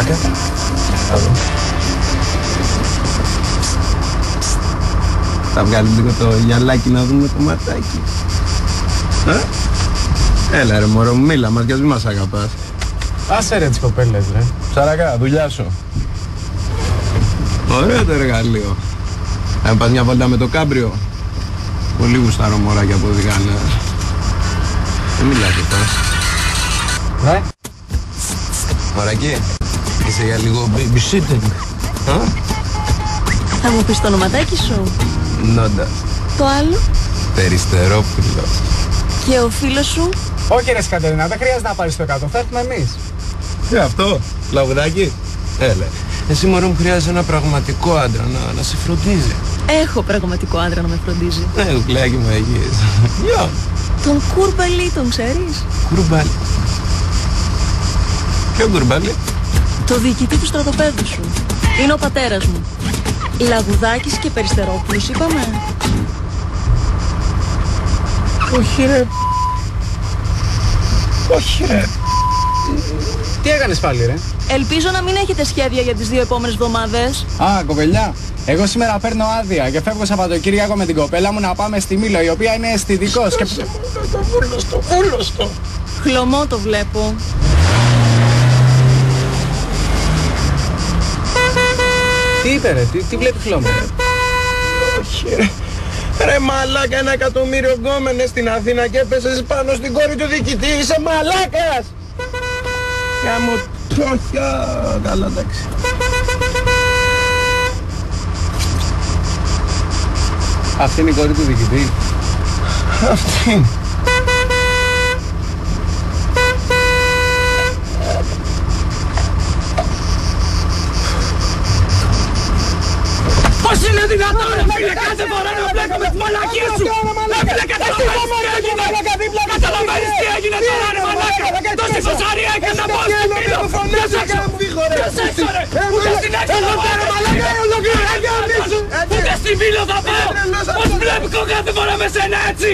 Μαλάκα. Θα βγάλει λίγο το γυαλάκι να δούμε το ματάκι. Έλα ρε μωρό μου, μίλα μας, γιατί μας αγαπάς. Άσε ρε τις κοπέλες ρε. Ψαρακά, δουλειά σου. Ωραίο το εργαλείο. Θα πας μια βόλτα με το κάμπριο. Πολύ γουστάρω μωράκια από οδηγάνε. Δεν μιλάτε τώρα. Ναι. Μωράκι, είσαι για λίγο babysitting. Θα μου πεις το ονοματάκι σου? Νόντα. Το άλλο? Περιστερόπουλο. Και ο φίλος σου? Όχι ρε Κατερίνα, δεν χρειάζεται να πάρεις το κάτω, θα έρθουμε εμείς. Τι αυτό, λαγουδάκι? Έλα. Εσύ μωρό μου χρειάζεσαι ένα πραγματικό άντρα να σε φροντίζει. Έχω πραγματικό άντρα να με φροντίζει. Κουκλάκι μου έχεις. Γεια. Τον Κουρμπαλί τον ξέρεις? Κουρμπάλι. Ποιο Κουρμπάλι? Το διοικητή του στρατοπέδου σου. Είναι ο πατέρας μου. Λαγουδάκης και Περιστερόπουλος είπαμε. Όχι ρε. Όχι ρε. Τι έκανες πάλι ρε? Ελπίζω να μην έχετε σχέδια για τις 2 επόμενες εβδομάδες. Α, κοπελιά. Εγώ σήμερα παίρνω άδεια και φεύγω Σαββατοκύριακο με την κοπέλα μου να πάμε στη Μήλο, η οποία είναι αισθητικός και... Το βούλωστο. Χλωμό το βλέπω. Τι είπε ρε, τι βλέπει χλώμα ρε? Όχι ρε. Ρε μαλάκα, 1 εκατομμύριο γκόμενες στην Αθήνα και έπεσες πάνω στην κόρη του διοικητή. Είσαι μαλάκας. Κάμω τρόχια. Καλά, εντάξει. Αυτή είναι η κόρη του διοικητή. Αυτή. Πώς είναι δυνατόν ρε φίλε κάθε φορά να μπλέκομαι τις μαλακίες σου? Ρε φίλε καταλαβαίνεις τι έγινε τώρα ρε μαλάκα? Τόση φασαρία έχεις να πάω στη Μήλο. Ποιος έξω ρε? Ούτε στην έξω θα πάω. Ούτε στη Μήλο θα πάω. Πώς μπλέκω κάθε φορά με σένα έτσι?